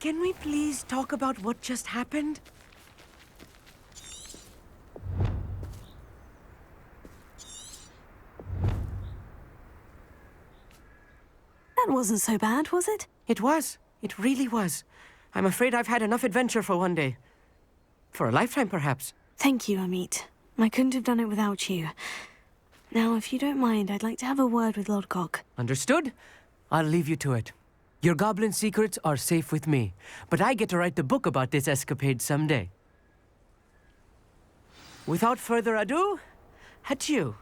Can we please talk about what just happened? That wasn't so bad, was it? It was. It really was. I'm afraid I've had enough adventure for one day. For a lifetime, perhaps. Thank you, Amit. I couldn't have done it without you. Now, if you don't mind, I'd like to have a word with Lodgok. Understood? I'll leave you to it. Your goblin secrets are safe with me, but I get to write the book about this escapade someday. Without further ado, adieu.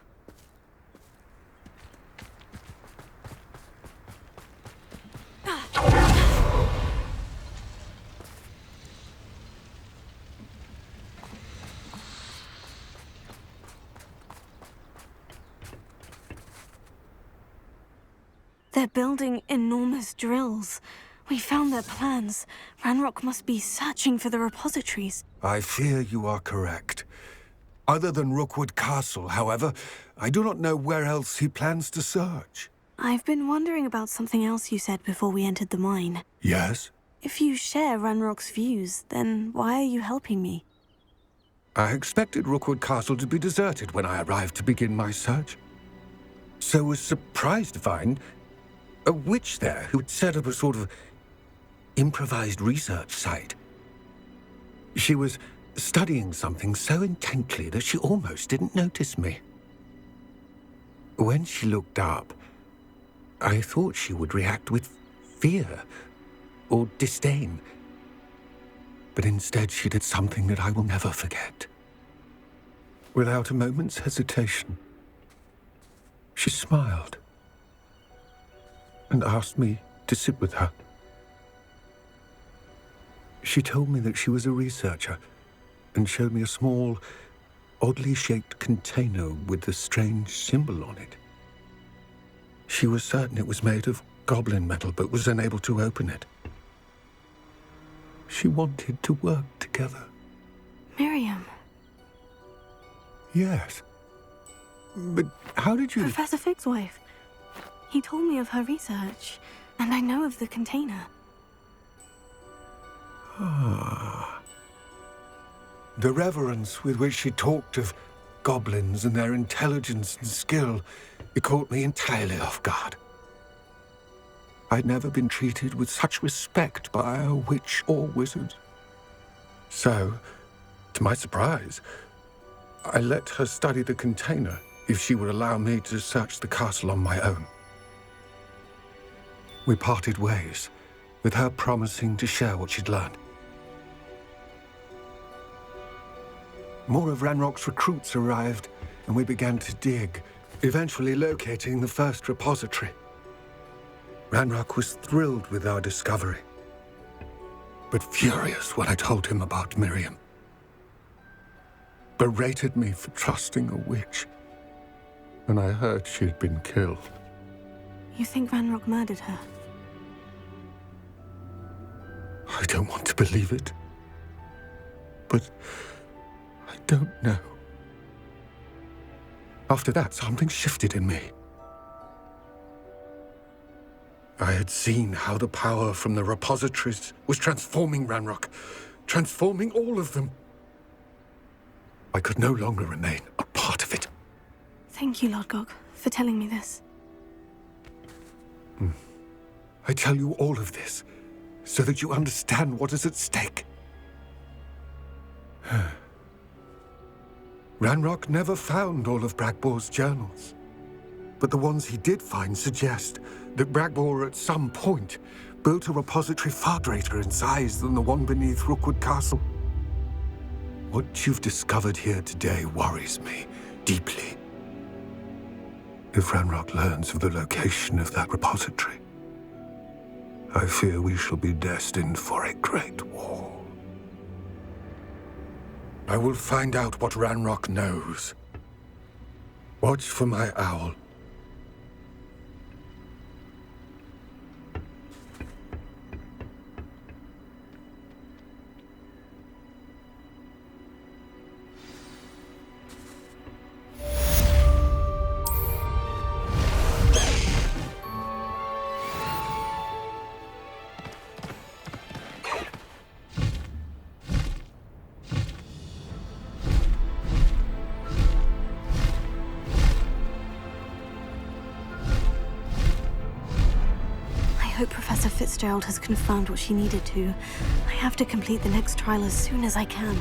They're building enormous drills. We found their plans. Ranrock must be searching for the repositories. I fear you are correct. Other than Rookwood Castle, however, I do not know where else he plans to search. I've been wondering about something else you said before we entered the mine. Yes? If you share Ranrock's views, then why are you helping me? I expected Rookwood Castle to be deserted when I arrived to begin my search. So was surprised to find a witch there who had set up a sort of improvised research site. She was studying something so intently that she almost didn't notice me. When she looked up, I thought she would react with fear or disdain. But instead she did something that I will never forget. Without a moment's hesitation, she smiled and asked me to sit with her. She told me that she was a researcher and showed me a small, oddly shaped container with a strange symbol on it. She was certain it was made of goblin metal, but was unable to open it. She wanted to work together. Miriam. Yes. But how did you... Professor Fig's wife. He told me of her research, and I know of the container. Ah. The reverence with which she talked of goblins and their intelligence and skill, it caught me entirely off guard. I'd never been treated with such respect by a witch or wizard. So, to my surprise, I let her study the container if she would allow me to search the castle on my own. We parted ways, with her promising to share what she'd learned. More of Ranrock's recruits arrived, and we began to dig, eventually locating the first repository. Ranrock was thrilled with our discovery, but furious when I told him about Miriam. Berated me for trusting a witch when I heard she'd been killed. You think Ranrock murdered her? I don't want to believe it, but I don't know. After that, something shifted in me. I had seen how the power from the repositories was transforming Ranrock, transforming all of them. I could no longer remain a part of it. Thank you, Lodgok, for telling me this. I tell you all of this so that you understand what is at stake. Ranrock never found all of Bragbor's journals, but the ones he did find suggest that Bragbor at some point built a repository far greater in size than the one beneath Rookwood Castle. What you've discovered here today worries me deeply. If Ranrock learns of the location of that repository, I fear we shall be destined for a great war. I will find out what Ranrock knows. Watch for my owl. I hope Professor Fitzgerald has confirmed what she needed to. I have to complete the next trial as soon as I can.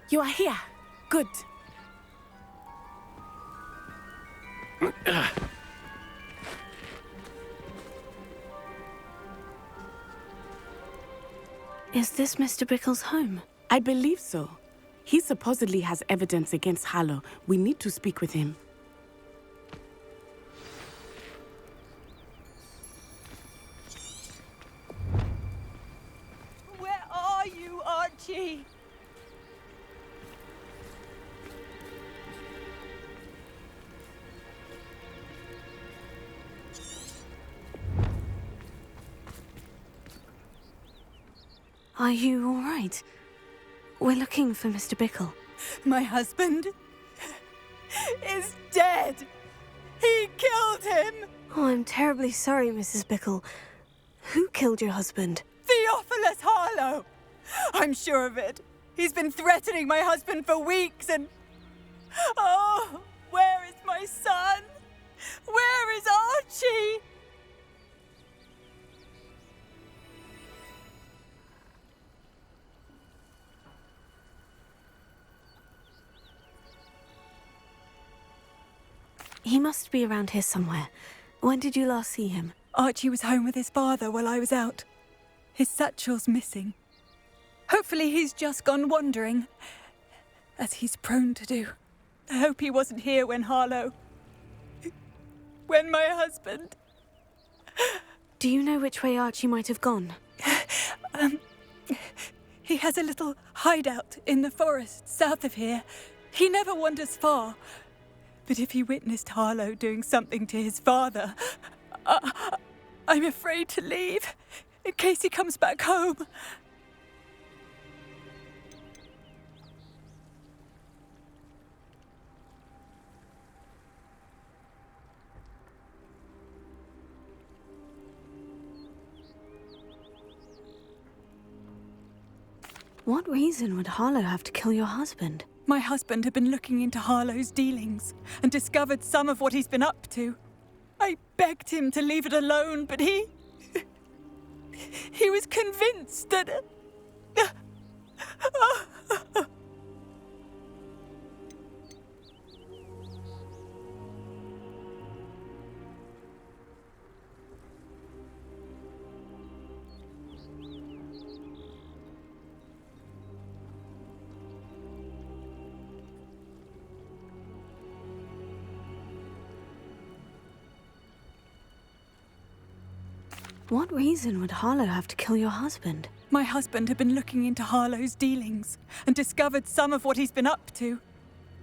You are here. Good. Is this Mr. Bickle's home? I believe so. He supposedly has evidence against Harlow. We need to speak with him. Where are you, Archie? Are you all right? We're looking for Mr. Bickle. My husband is dead. He killed him. Oh, I'm terribly sorry, Mrs. Bickle. Who killed your husband? Theophilus Harlow. I'm sure of it. He's been threatening my husband for weeks and... Oh, where is my son? Where is Archie? He must be around here somewhere. When did you last see him? Archie was home with his father while I was out. His satchel's missing. Hopefully he's just gone wandering, as he's prone to do. I hope he wasn't here when Harlow... when my husband... Do you know which way Archie might have gone? He has a little hideout in the forest south of here. He never wanders far. But if he witnessed Harlow doing something to his father, I'm afraid to leave, in case he comes back home. What reason would Harlow have to kill your husband? My husband had been looking into Harlow's dealings and discovered some of what he's been up to. I begged him to leave it alone, but he was convinced that... What reason would Harlow have to kill your husband? My husband had been looking into Harlow's dealings and discovered some of what he's been up to.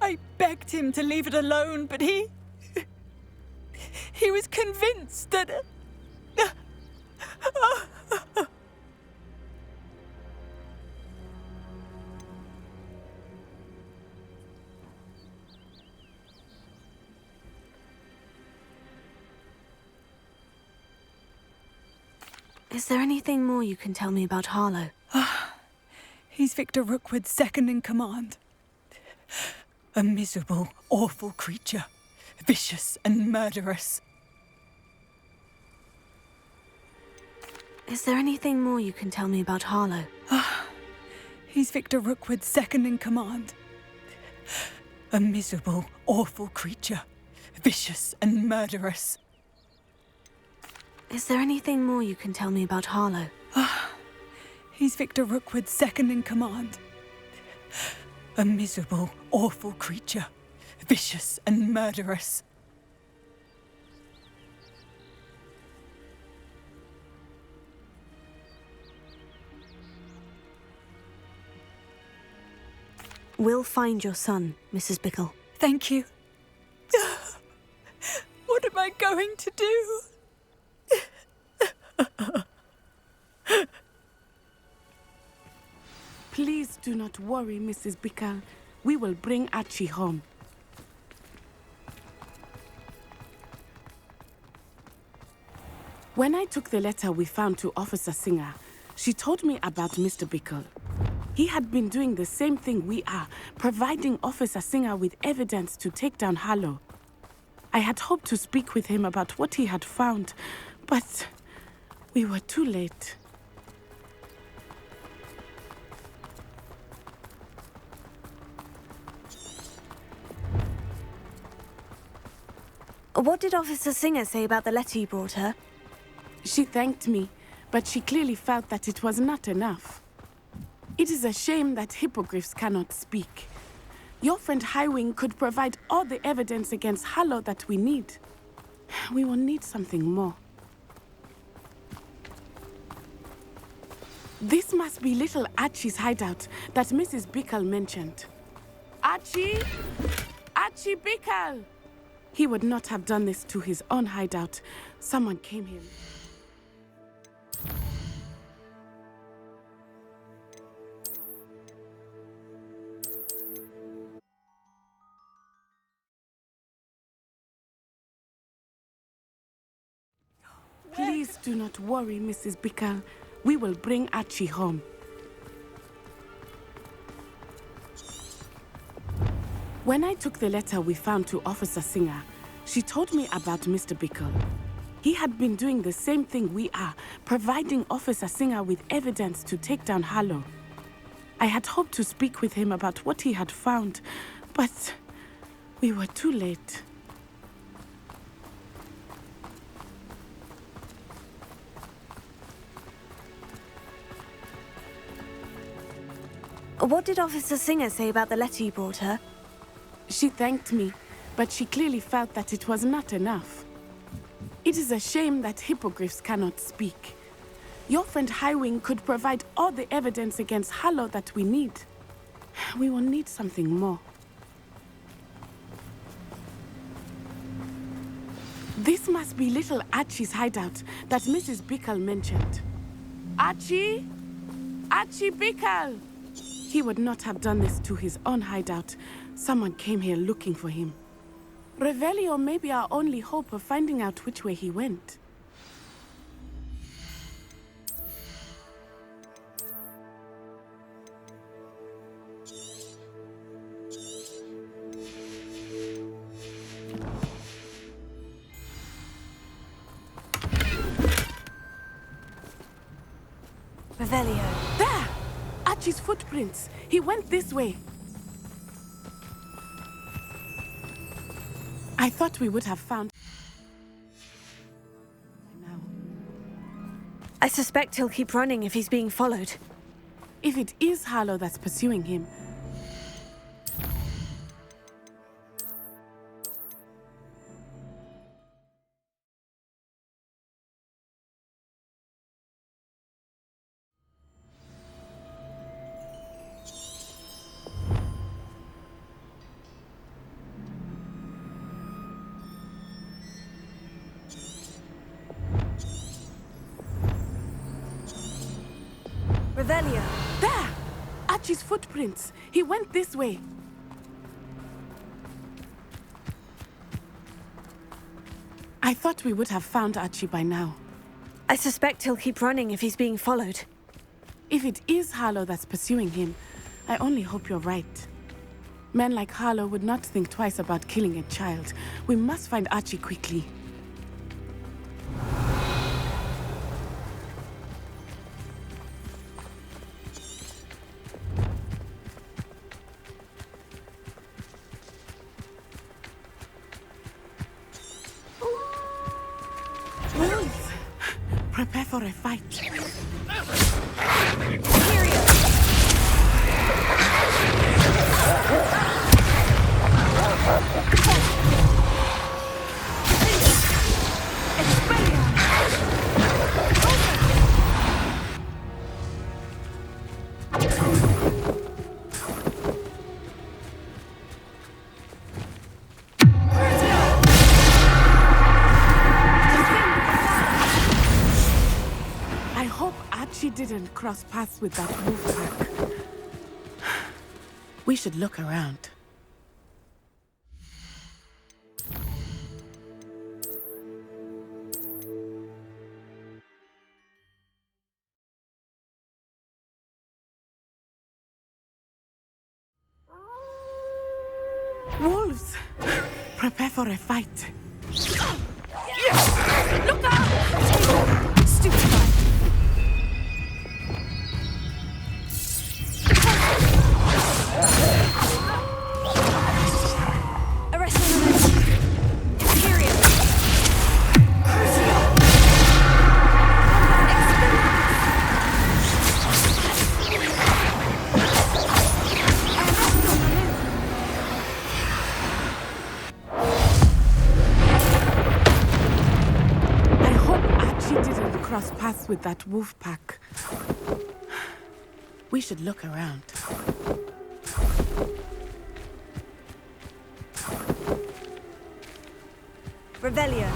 I begged him to leave it alone, but he was convinced that... Is there anything more you can tell me about Harlow? He's Victor Rookwood's second in command. A miserable, awful creature. Vicious and murderous. Is there anything more you can tell me about Harlow? He's Victor Rookwood's second in command. A miserable, awful creature. Vicious and murderous. Is there anything more you can tell me about Harlow? He's Victor Rookwood's second in command. A miserable, awful creature. Vicious and murderous. We'll find your son, Mrs. Bickle. Thank you. What am I going to do? Please do not worry, Mrs. Bickle. We will bring Archie home. When I took the letter we found to Officer Singer, she told me about Mr. Bickle. He had been doing the same thing we are, providing Officer Singer with evidence to take down Harlow. I had hoped to speak with him about what he had found, but we were too late. What did Officer Singer say about the letter you brought her? She thanked me, but she clearly felt that it was not enough. It is a shame that hippogriffs cannot speak. Your friend Highwing could provide all the evidence against Harlow that we need. We will need something more. This must be little Archie's hideout that Mrs. Bickle mentioned. Archie? Archie Bickle! He would not have done this to his own hideout. Someone came here. Please do not worry, Mrs. Bickle. We will bring Archie home. When I took the letter we found to Officer Singer, she told me about Mr. Bickle. He had been doing the same thing we are, providing Officer Singer with evidence to take down Harlow. I had hoped to speak with him about what he had found, but we were too late. What did Officer Singer say about the letter you brought her? She thanked me, but she clearly felt that it was not enough. It is a shame that hippogriffs cannot speak. Your friend Highwing could provide all the evidence against Harlow that we need. We will need something more. This must be little Archie's hideout that Mrs. Bickle mentioned. Archie? Archie Bickle! He would not have done this to his own hideout. Someone came here looking for him. Revelio may be our only hope of finding out which way he went. Revelio. There! Archie's footprints. He went this way. I thought we would have found... now. I suspect he'll keep running if he's being followed. If it is Harlow that's pursuing him... Revelio. There! Archie's footprints. He went this way. I thought we would have found Archie by now. I suspect he'll keep running if he's being followed. If it is Harlow that's pursuing him, I only hope you're right. Men like Harlow would not think twice about killing a child. We must find Archie quickly. Prepare for a fight. She didn't cross paths with that wolf pack. We should look around. Wolves! Prepare for a fight. Look out! Stupid fight. Arrest him. Imperium. cross paths with that wolf pack. We should look around. Revelio.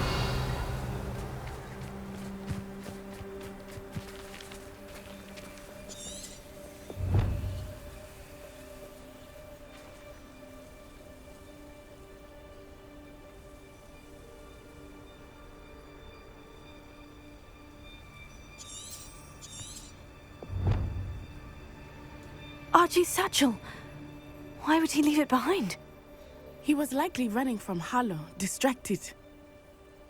Archie's satchel. Why would he leave it behind? He was likely running from Harlow, distracted.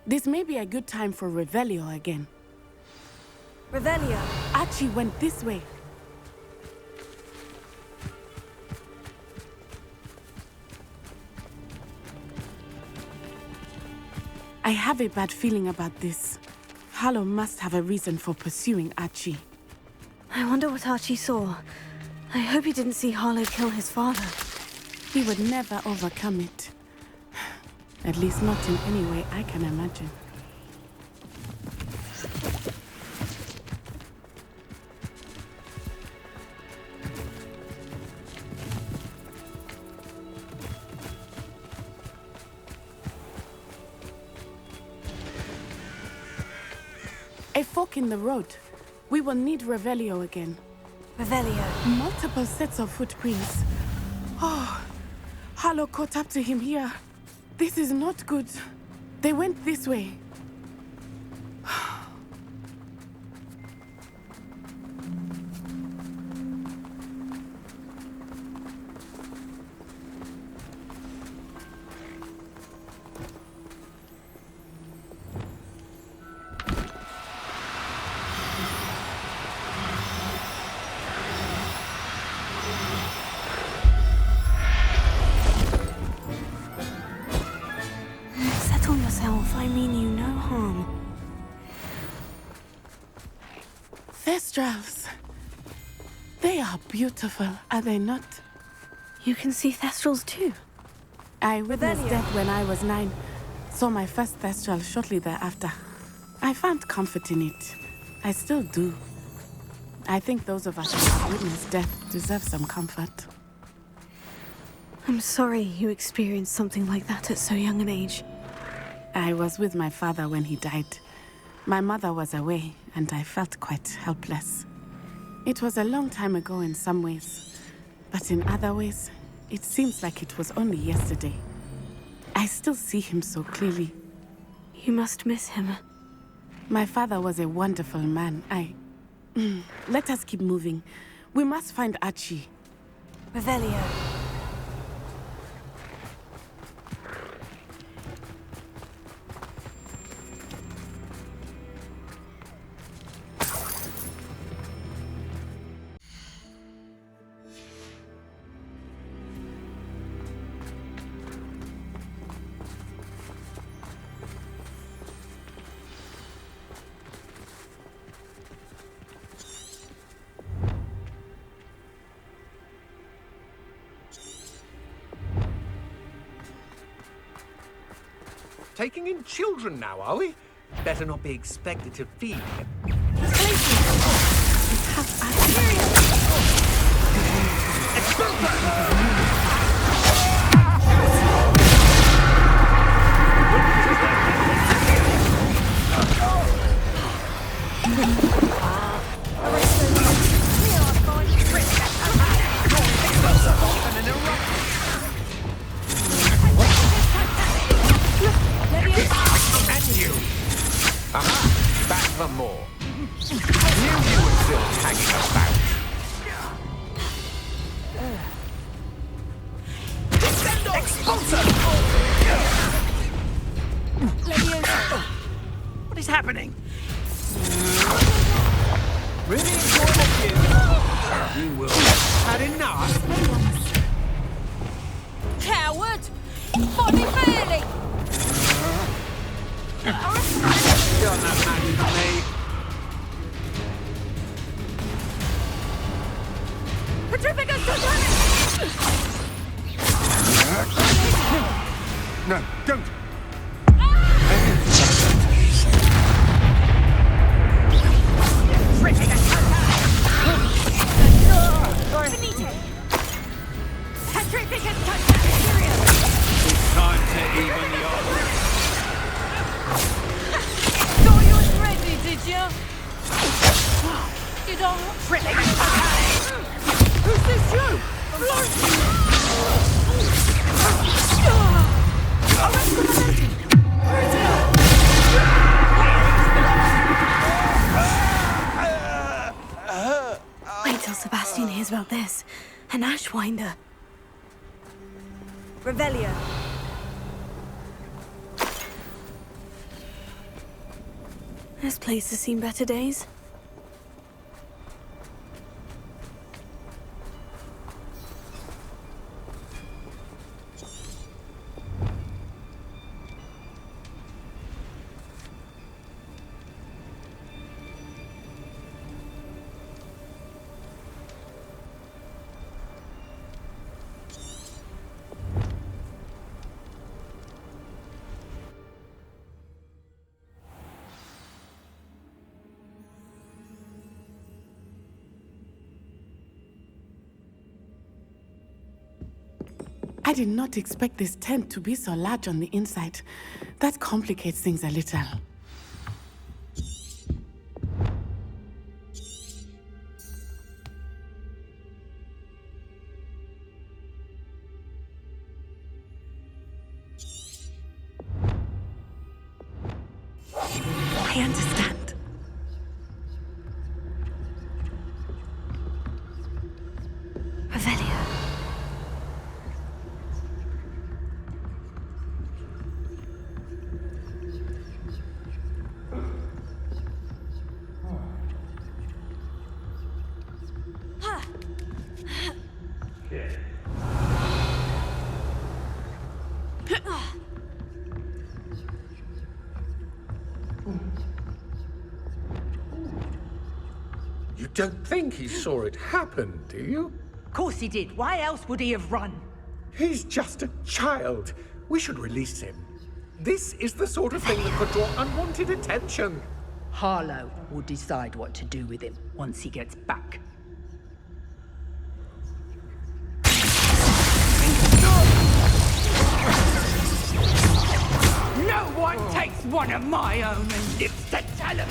This may be a good time for Revelio again. Revelio. Archie went this way. I have a bad feeling about this. Harlow must have a reason for pursuing Archie. I wonder what Archie saw. I hope he didn't see Harlow kill his father. He would never overcome it. At least not in any way I can imagine. A fork in the road. We will need Revelio again. Revelio. Multiple sets of footprints. Oh, Harlow caught up to him here. This is not good. They went this way. I mean you no harm. Thestrals. They are beautiful, are they not? You can see Thestrals too. I witnessed Revelio. death when I was 9. Saw my first Thestral shortly thereafter. I found comfort in it. I still do. I think those of us who have witnessed death deserve some comfort. I'm sorry you experienced something like that at so young an age. I was with my father when he died. My mother was away, and I felt quite helpless. It was a long time ago in some ways, but in other ways, it seems like it was only yesterday. I still see him so clearly. You must miss him. My father was a wonderful man. Let us keep moving. We must find Archie. Revelio. Taking in children now, are we? Better not be expected to feed him. And you! Aha! Back for more. Knew you were still hanging about. Expulsor! What is happening? Really enjoyable you. You will have had enough. Coward! Body fairly! You're not happy for me. Petrificus Totemic! No, don't! Who's this you? Wait till Sebastian hears about this. An Ashwinder. Revelio. This place has seen better days. I did not expect this tent to be so large on the inside. That complicates things a little. I understand. Revelio. You don't think he saw it happen, do you? Of course he did. Why else would he have run? He's just a child. We should release him. This is the sort of thing that could draw unwanted attention. Harlow will decide what to do with him once he gets back. No one takes one of my own and lives to tell him.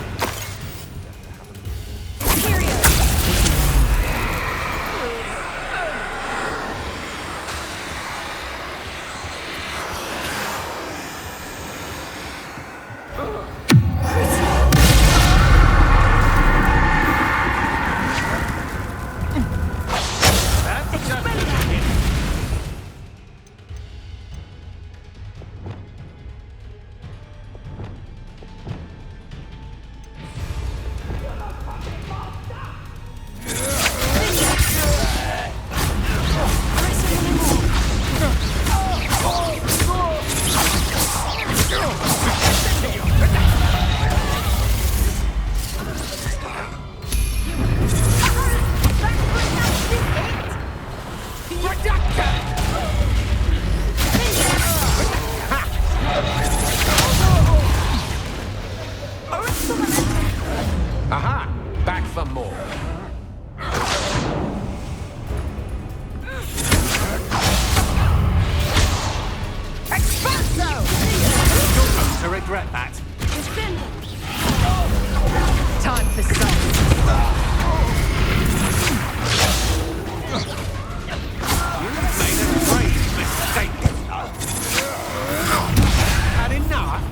Aha! Back for more. You're going to regret that. Time for some. You've made a grave mistake. Had enough?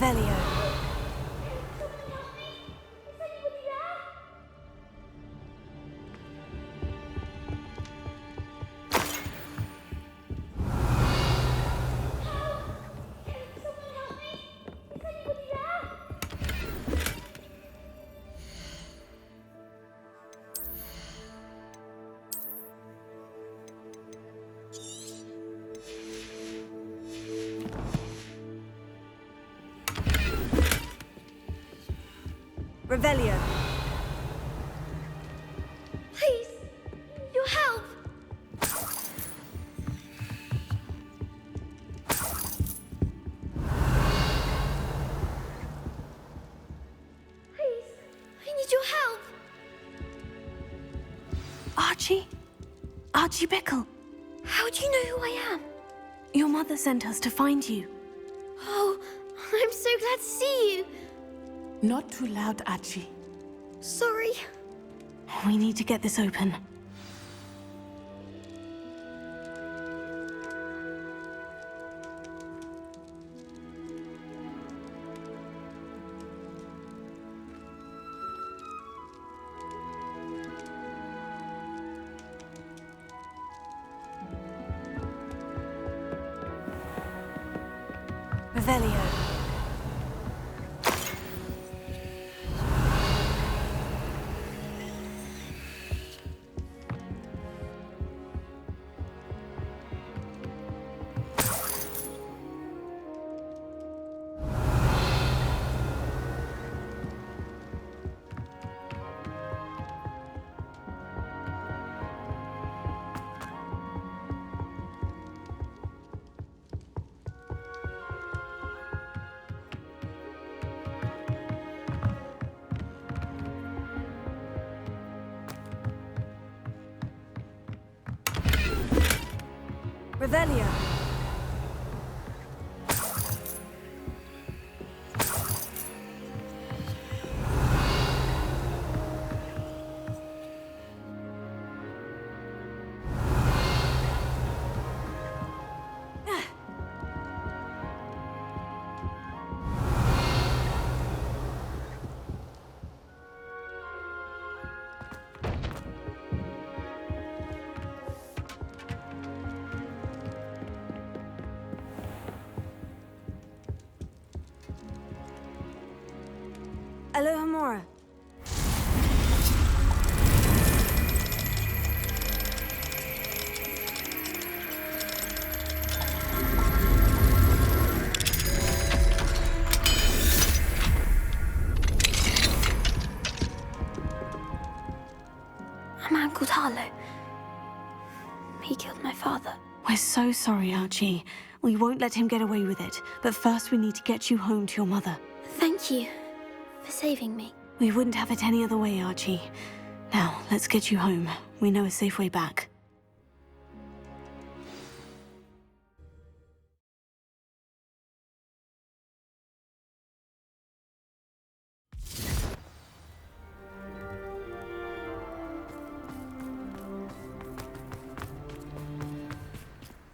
Revelio. Revelio. Please, your help. Please, I need your help. Archie? Archie Bickle. How do you know who I am? Your mother sent us to find you. Oh, I'm so glad to see you. Not too loud, Archie. Sorry. We need to get this open. Revelio. Revelio. Aloha Mora. A man called Harlow. He killed my father. We're so sorry, Archie. We won't let him get away with it. But first we need to get you home to your mother. Thank you for saving me. We wouldn't have it any other way, Archie. Now, let's get you home. We know a safe way back.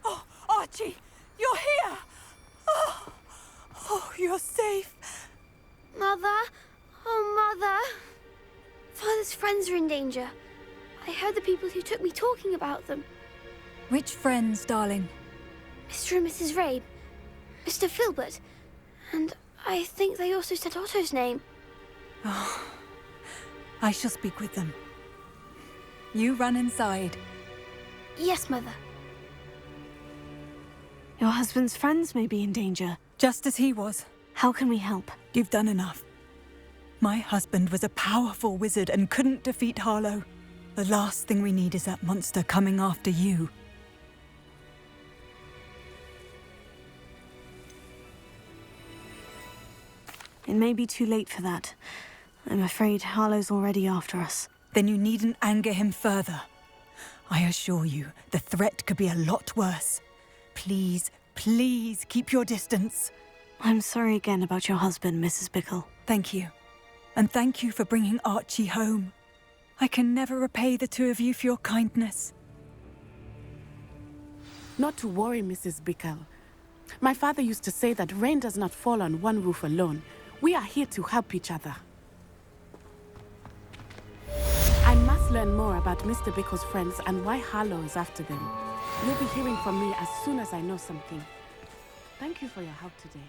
Oh, Archie, you're here! Oh, you're safe. Mother? Oh, Mother. Father's friends are in danger. I heard the people who took me talking about them. Which friends, darling? Mr. and Mrs. Rabe, Mr. Filbert, and I think they also said Otto's name. Oh, I shall speak with them. You run inside. Yes, Mother. Your husband's friends may be in danger. Just as he was. How can we help? You've done enough. My husband was a powerful wizard and couldn't defeat Harlow. The last thing we need is that monster coming after you. It may be too late for that. I'm afraid Harlow's already after us. Then you needn't anger him further. I assure you, the threat could be a lot worse. Please, please keep your distance. I'm sorry again about your husband, Mrs. Bickle. Thank you. And thank you for bringing Archie home. I can never repay the two of you for your kindness. Not to worry, Mrs. Bickle. My father used to say that rain does not fall on one roof alone. We are here to help each other. I must learn more about Mr. Bickle's friends and why Harlow is after them. You'll be hearing from me as soon as I know something. Thank you for your help today.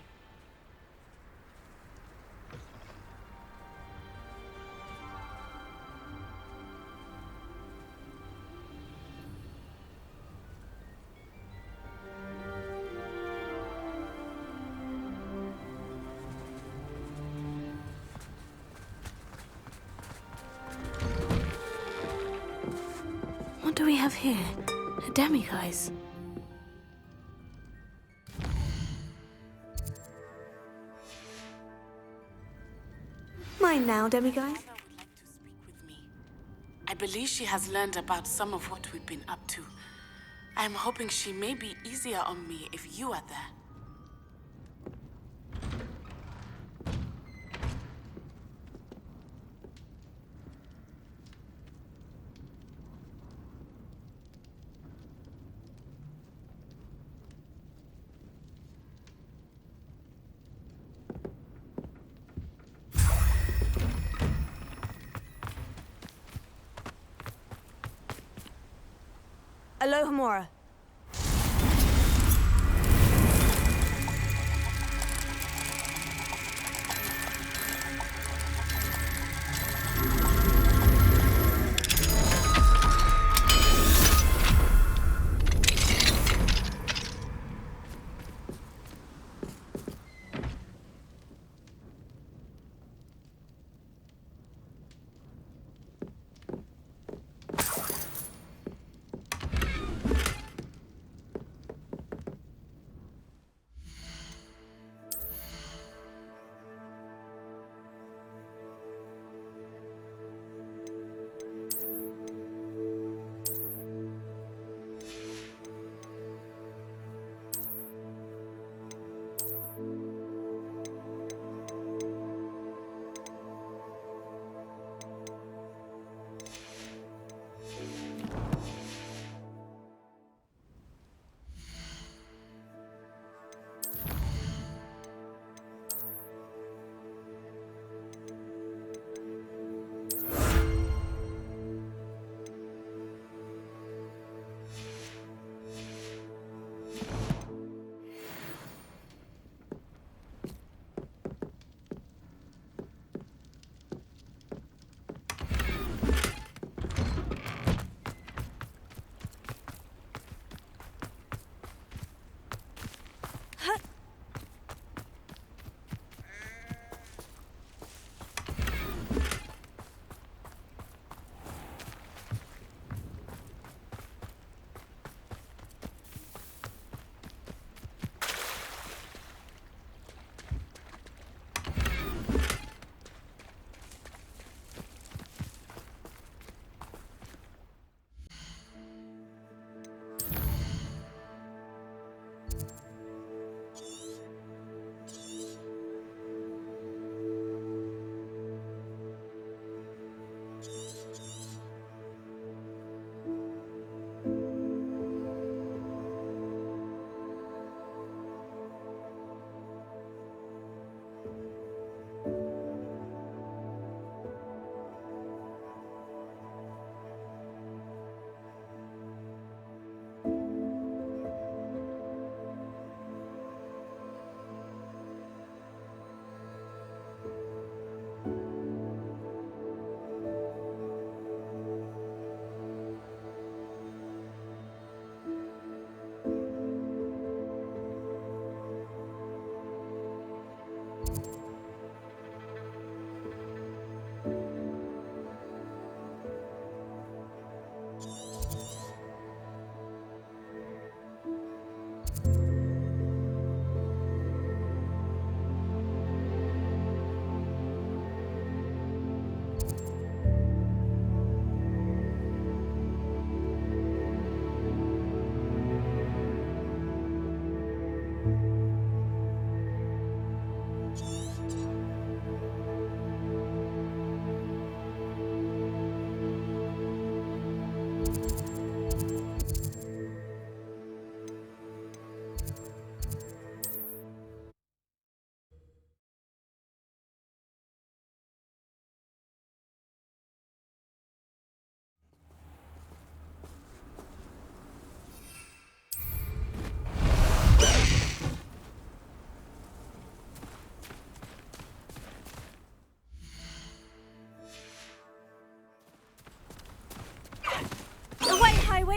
What do we have here? A demiguise. Mine now, demiguise. Mother would like to speak with me. I believe she has learned about some of what we've been up to. I am hoping she may be easier on me if you are there. Alohomora.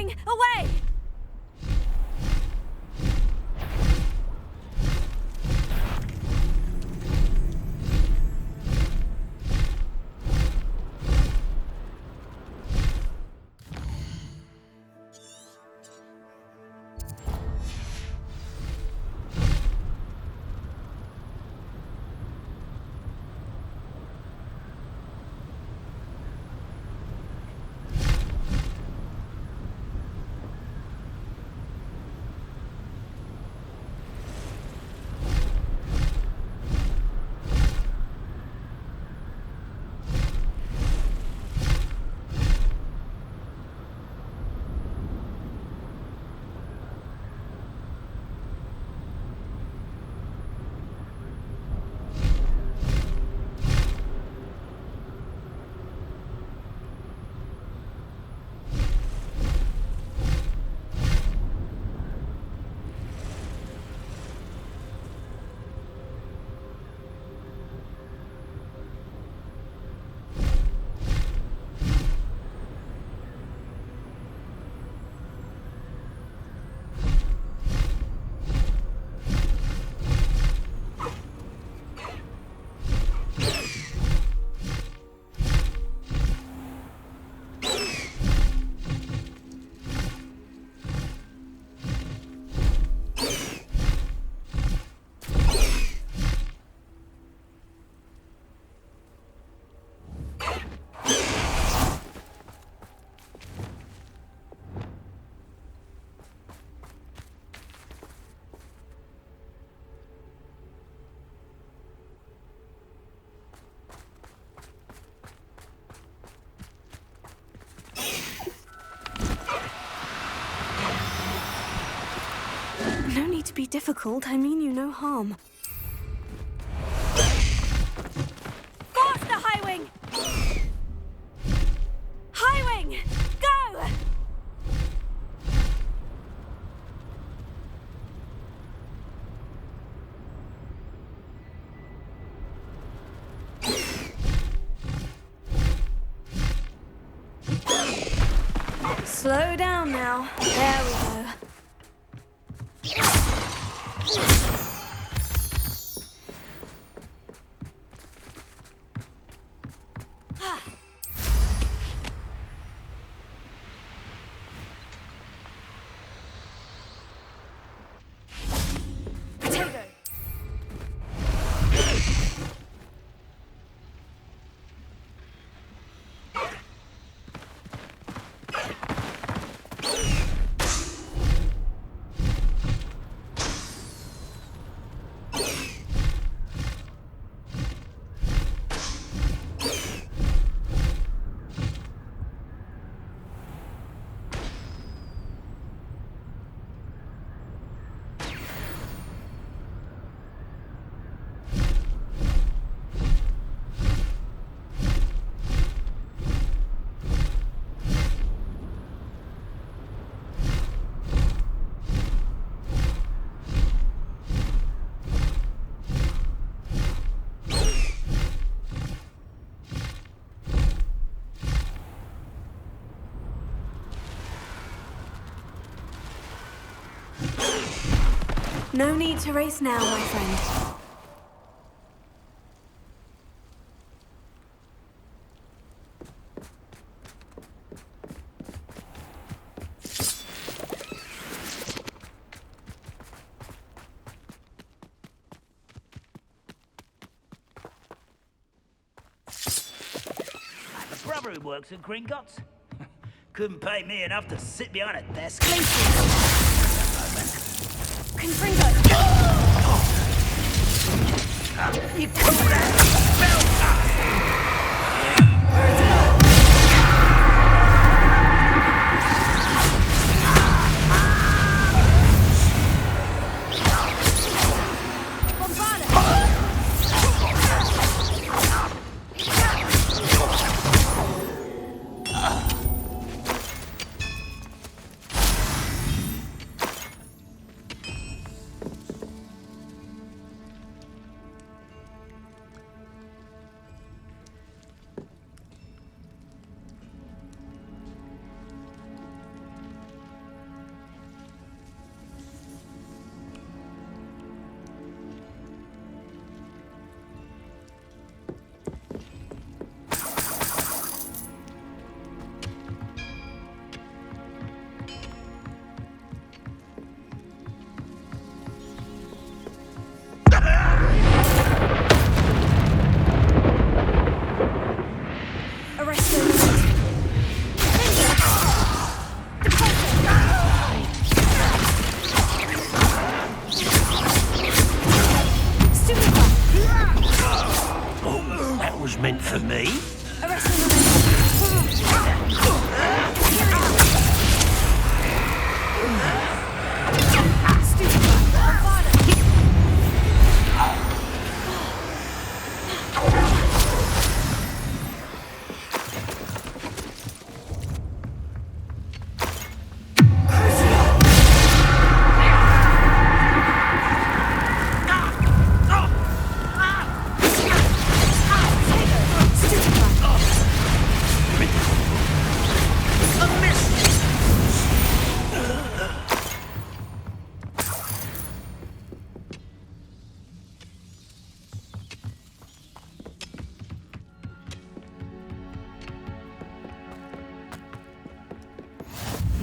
Highwing, away! No need to be difficult. I mean you no harm. Faster, Highwing! Highwing! Go! Slow down now. There we go. No need to race now, my friend. My brother who works at Gringotts. Couldn't pay me enough to sit behind a desk. Confringo! You call that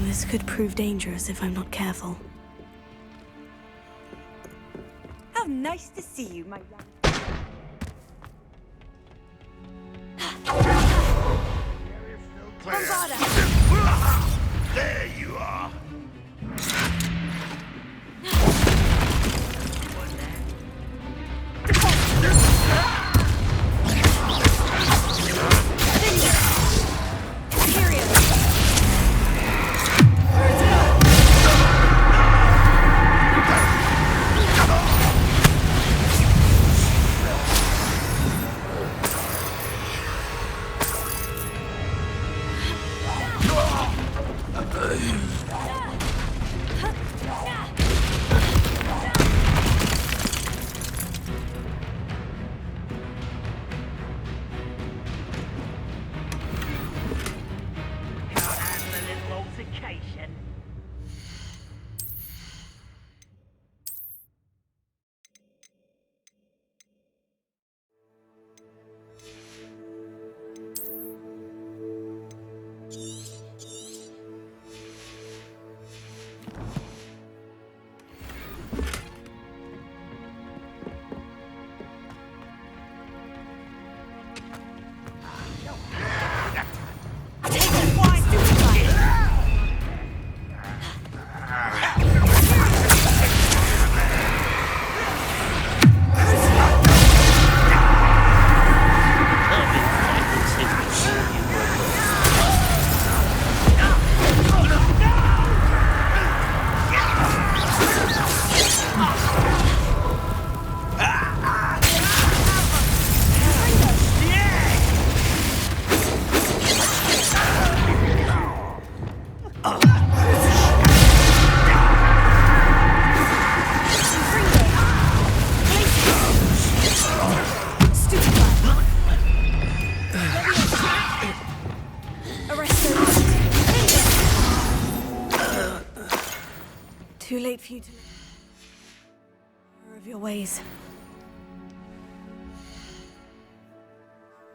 This could prove dangerous if I'm not careful. How nice to see you, my young... There you are. Too late for you to... of your ways.